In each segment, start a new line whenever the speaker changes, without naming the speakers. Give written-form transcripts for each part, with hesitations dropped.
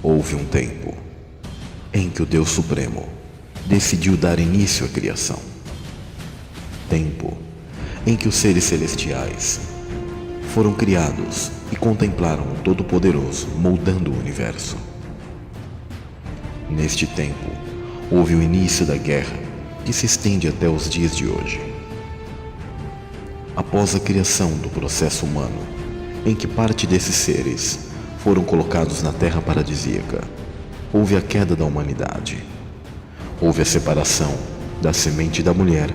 houve um tempo em que o Deus Supremo decidiu dar início à criação. Tempo em que os seres celestiais foram criados e contemplaram o Todo-Poderoso moldando o universo. Neste tempo, houve o início da guerra que se estende até os dias de hoje. Após a criação do processo humano, em que parte desses seres foram colocados na terra paradisíaca, houve a queda da humanidade. Houve a separação da semente da mulher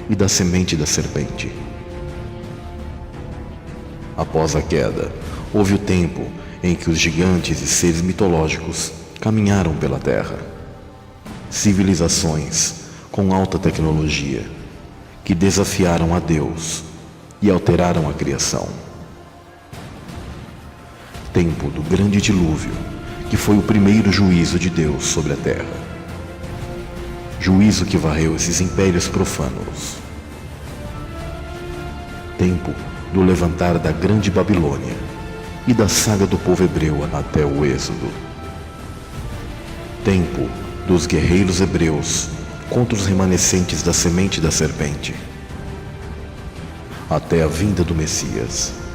e da semente da serpente. Após a queda, houve o tempo em que os gigantes e seres mitológicos caminharam pela terra. Civilizações com alta tecnologia que desafiaram a Deus e alteraram a criação. Tempo do grande dilúvio, que foi o primeiro juízo de Deus sobre a terra. Juízo que varreu esses impérios profanos. Tempo do levantar da grande Babilônia e da saga do povo hebreu até o Êxodo. Tempo dos guerreiros hebreus contra os remanescentes da semente da serpente, até a vinda do Messias.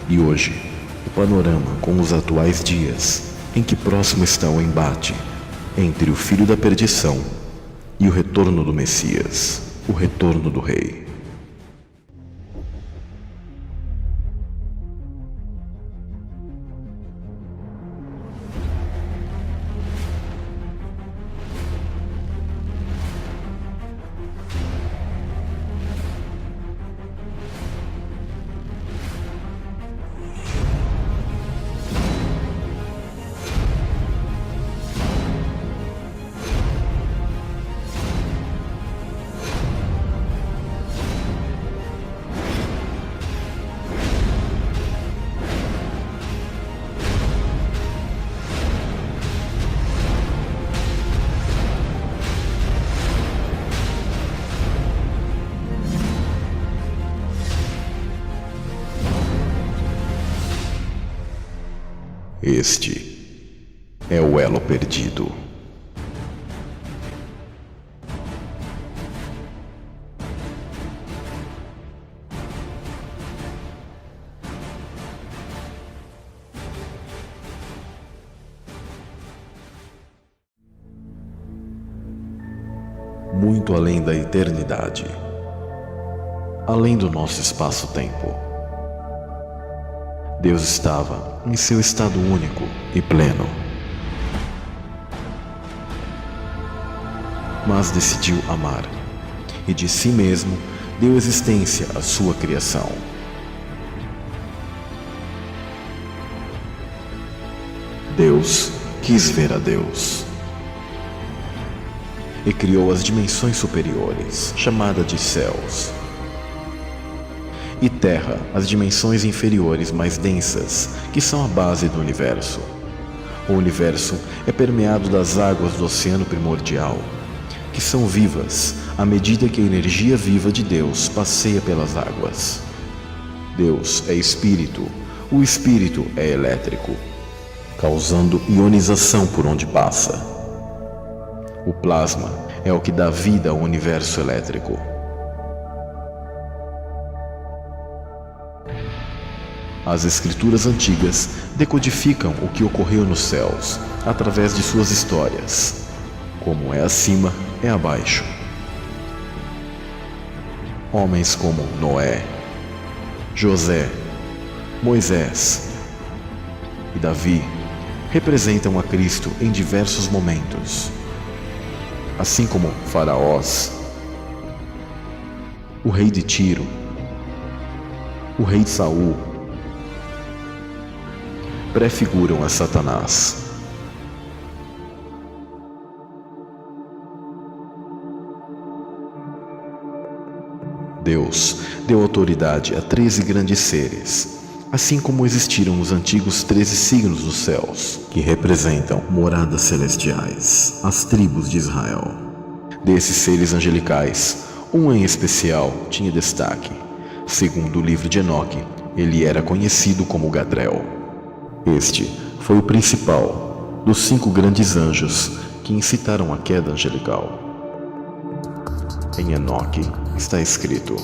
E hoje, o panorama com os atuais dias, em que próximo está o embate entre o filho da perdição e o retorno do Messias, o retorno do Rei. Este é o elo perdido. Muito além da eternidade, além do nosso espaço-tempo, Deus estava em seu estado único e pleno, mas decidiu amar e de si mesmo deu existência à sua criação. Deus quis ver a Deus e criou as dimensões superiores, chamada de céus, e terra, as dimensões inferiores mais densas, que são a base do universo. O universo é permeado das águas do oceano primordial, que são vivas à medida que a energia viva de Deus passeia pelas águas. Deus é espírito, o espírito é elétrico, causando ionização por onde passa. O plasma é o que dá vida ao universo elétrico. As escrituras antigas decodificam o que ocorreu nos céus através de suas histórias. Como é acima, é abaixo. Homens como Noé, José, Moisés e Davi representam a Cristo em diversos momentos, assim como faraós, o rei de Tiro, o rei de Saul, prefiguram a Satanás. Deus deu autoridade a 13 grandes seres, assim como existiram os antigos 13 signos dos céus, que representam moradas celestiais, as tribos de Israel. Desses seres angelicais, um em especial tinha destaque. Segundo o livro de Enoque, ele era conhecido como Gadriel. Este foi o principal dos 5 grandes anjos que incitaram a queda angelical. Em Enoque está escrito: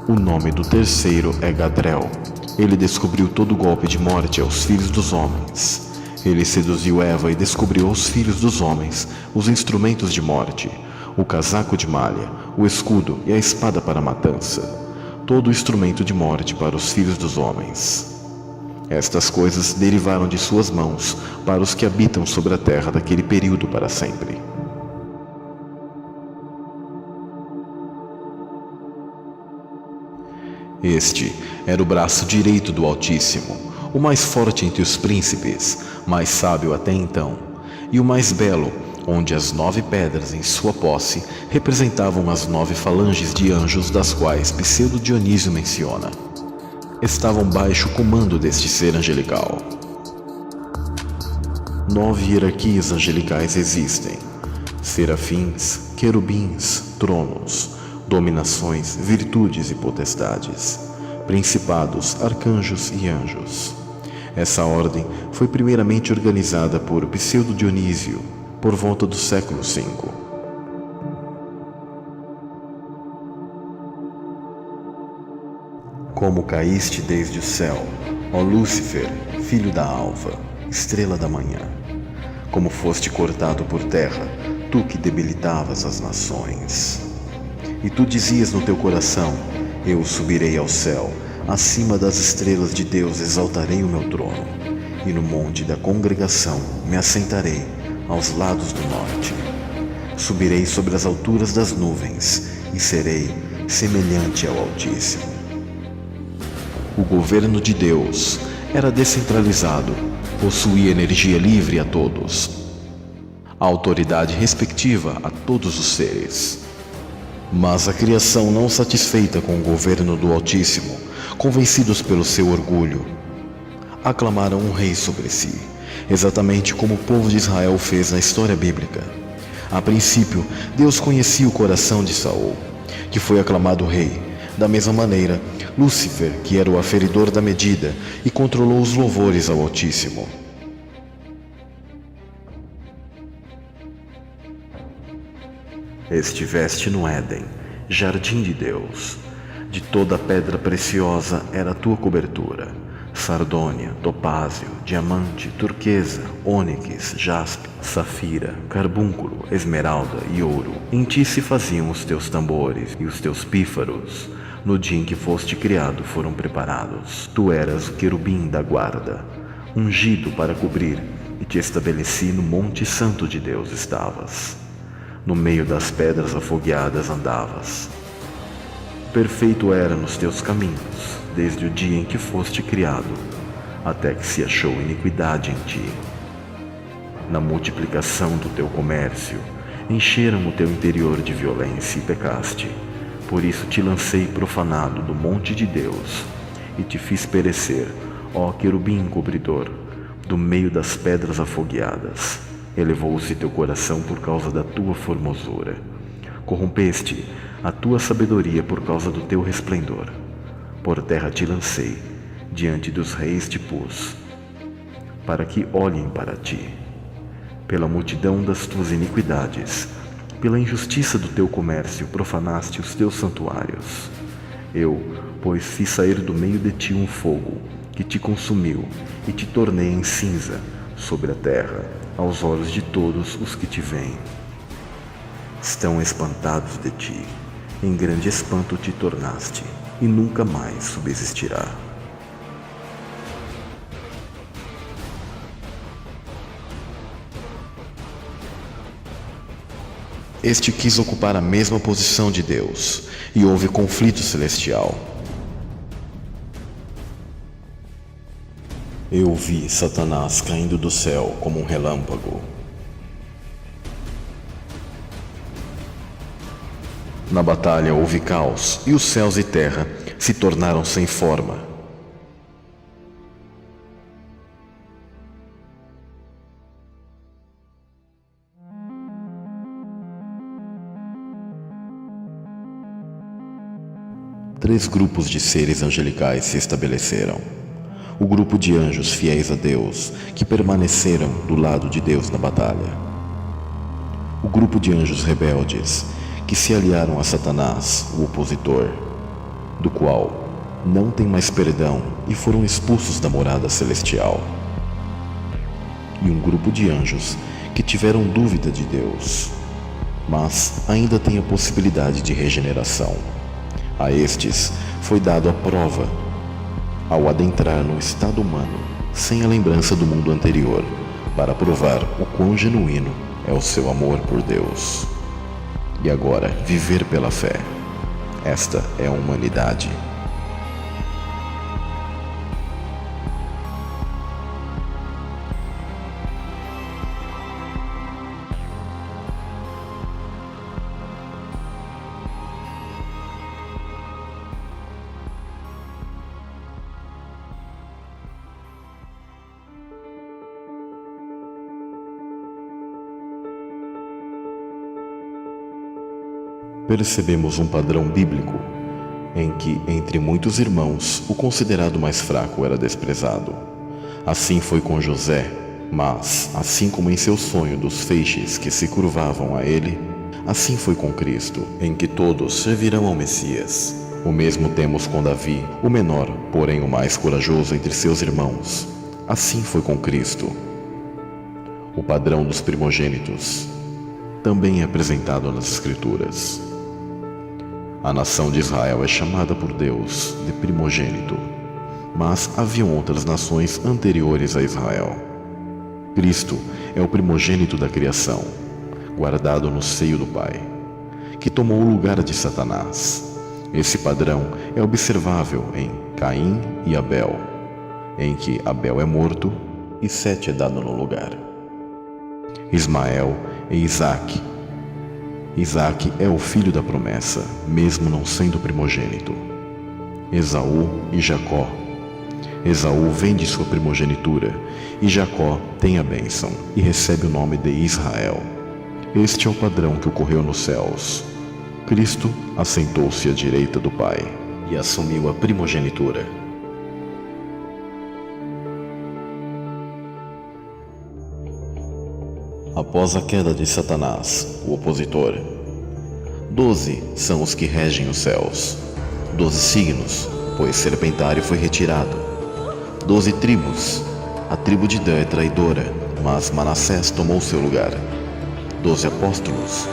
o nome do terceiro é Gadriel. Ele descobriu todo o golpe de morte aos filhos dos homens. Ele seduziu Eva e descobriu aos filhos dos homens os instrumentos de morte, o casaco de malha, o escudo e a espada para a matança, todo o instrumento de morte para os filhos dos homens. Estas coisas derivaram de suas mãos para os que habitam sobre a terra daquele período para sempre. Este era o braço direito do Altíssimo, o mais forte entre os príncipes, mais sábio até então, e o mais belo, onde as 9 pedras em sua posse representavam as 9 falanges de anjos das quais Pseudo Dionísio menciona. Estavam baixo o comando deste ser angelical. 9 hierarquias angelicais existem: serafins, querubins, tronos, dominações, virtudes e potestades, principados, arcanjos e anjos. Essa ordem foi primeiramente organizada por Pseudo Dionísio por volta do século V. Como caíste desde o céu, ó Lúcifer, filho da alva, estrela da manhã. Como foste cortado por terra, tu que debilitavas as nações. E tu dizias no teu coração: eu subirei ao céu, acima das estrelas de Deus exaltarei o meu trono, e no monte da congregação me assentarei aos lados do norte. Subirei sobre as alturas das nuvens e serei semelhante ao Altíssimo. O governo de Deus era descentralizado, possuía energia livre a todos, a autoridade respectiva a todos os seres. Mas a criação, não satisfeita com o governo do Altíssimo, convencidos pelo seu orgulho, aclamaram um rei sobre si, exatamente como o povo de Israel fez na história bíblica. A princípio, Deus conhecia o coração de Saul, que foi aclamado rei. Da mesma maneira, Lúcifer, que era o aferidor da medida, e controlou os louvores ao Altíssimo. Estiveste no Éden, jardim de Deus. De toda pedra preciosa era a tua cobertura: sardônia, topázio, diamante, turquesa, ônix, jaspe, safira, carbúnculo, esmeralda e ouro. Em ti se faziam os teus tambores, e os teus pífaros, no dia em que foste criado, foram preparados. Tu eras o querubim da guarda, ungido para cobrir, e te estabeleci no monte santo de Deus estavas. No meio das pedras afogueadas andavas. Perfeito era nos teus caminhos, desde o dia em que foste criado, até que se achou iniquidade em ti. Na multiplicação do teu comércio, encheram o teu interior de violência e pecaste. Por isso te lancei profanado do monte de Deus, e te fiz perecer, ó querubim cobridor, do meio das pedras afogueadas. Elevou-se teu coração por causa da tua formosura. Corrompeste a tua sabedoria por causa do teu resplendor. Por terra te lancei, diante dos reis te pus, para que olhem para ti. Pela multidão das tuas iniquidades, pela injustiça do teu comércio, profanaste os teus santuários. Eu, pois, fiz sair do meio de ti um fogo, que te consumiu, e te tornei em cinza sobre a terra, aos olhos de todos os que te veem. Estão espantados de ti, em grande espanto te tornaste, e nunca mais subsistirá. Este quis ocupar a mesma posição de Deus, e houve conflito celestial. Eu vi Satanás caindo do céu como um relâmpago. Na batalha houve caos, e os céus e terra se tornaram sem forma. Três grupos de seres angelicais se estabeleceram. o grupo de anjos fiéis a Deus, que permaneceram do lado de Deus na batalha. O grupo de anjos rebeldes, que se aliaram a Satanás, o opositor, do qual não tem mais perdão e foram expulsos da morada celestial. E um grupo de anjos que tiveram dúvida de Deus, mas ainda têm a possibilidade de regeneração. A estes foi dado a prova ao adentrar no estado humano, sem a lembrança do mundo anterior, para provar o quão genuíno é o seu amor por Deus. E agora, viver pela fé. Esta é a humanidade. Percebemos um padrão bíblico em que, entre muitos irmãos, o considerado mais fraco era desprezado. Assim foi com José, mas, assim como em seu sonho dos feixes que se curvavam a ele, assim foi com Cristo, em que todos servirão ao Messias. O mesmo temos com Davi, o menor, porém o mais corajoso entre seus irmãos. Assim foi com Cristo. O padrão dos primogênitos também é apresentado nas Escrituras. A nação de Israel é chamada por Deus de primogênito, mas haviam outras nações anteriores a Israel. Cristo é o primogênito da criação, guardado no seio do Pai, que tomou o lugar de Satanás. Esse padrão é observável em Caim e Abel, em que Abel é morto e Sete é dado no lugar. Ismael e Isaque. Isaque é o filho da promessa, mesmo não sendo primogênito. Esaú e Jacó. Esaú vem de sua primogenitura, e Jacó tem a bênção e recebe o nome de Israel. Este é o padrão que ocorreu nos céus. Cristo assentou-se à direita do Pai e assumiu a primogenitura. Após a queda de Satanás, o opositor, 12 são os que regem os céus. 12 signos, pois Serpentário foi retirado. 12 tribos, a tribo de Dan é traidora, mas Manassés tomou seu lugar. 12 apóstolos,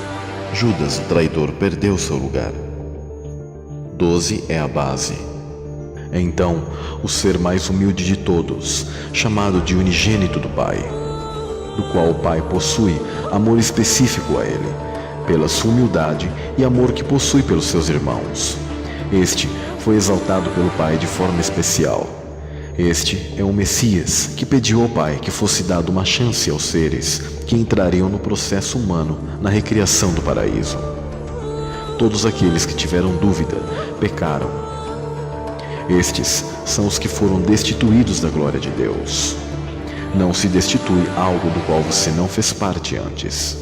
Judas, o traidor, perdeu seu lugar. 12 é a base. Então, o ser mais humilde de todos, chamado de unigênito do Pai, do qual o Pai possui amor específico a ele, pela sua humildade e amor que possui pelos seus irmãos. Este foi exaltado pelo Pai de forma especial. Este é o Messias que pediu ao Pai que fosse dado uma chance aos seres que entrariam no processo humano na recriação do paraíso. Todos aqueles que tiveram dúvida pecaram. Estes são os que foram destituídos da glória de Deus. Não se destitui algo do qual você não fez parte antes.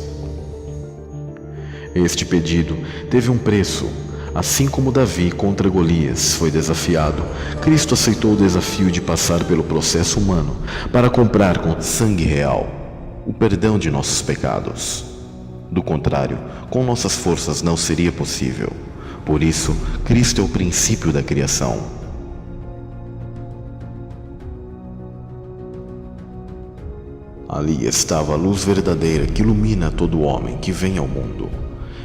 Este pedido teve um preço. Assim como Davi contra Golias foi desafiado, Cristo aceitou o desafio de passar pelo processo humano para comprar com sangue real o perdão de nossos pecados. Do contrário, com nossas forças não seria possível. Por isso, Cristo é o princípio da criação. Ali estava a luz verdadeira que ilumina todo homem que vem ao mundo.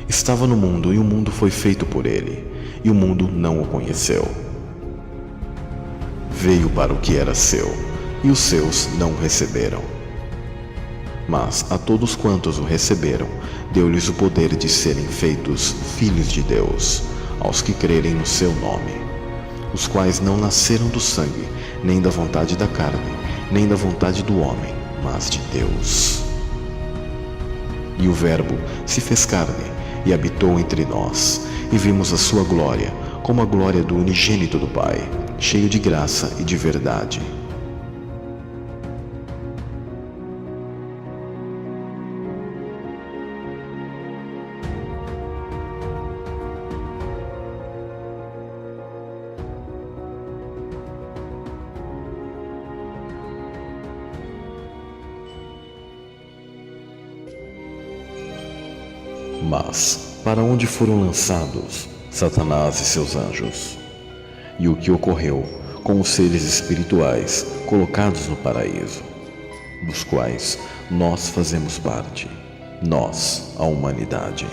Estava no mundo e o mundo foi feito por ele, e o mundo não o conheceu. Veio para o que era seu, e os seus não o receberam. Mas a todos quantos o receberam, deu-lhes o poder de serem feitos filhos de Deus, aos que crerem no seu nome, os quais não nasceram do sangue, nem da vontade da carne, nem da vontade do homem, mas de Deus. E o Verbo se fez carne e habitou entre nós, e vimos a sua glória, como a glória do unigênito do Pai, cheio de graça e de verdade. Mas para onde foram lançados Satanás e seus anjos? E o que ocorreu com os seres espirituais colocados no paraíso, dos quais nós fazemos parte, nós, a humanidade?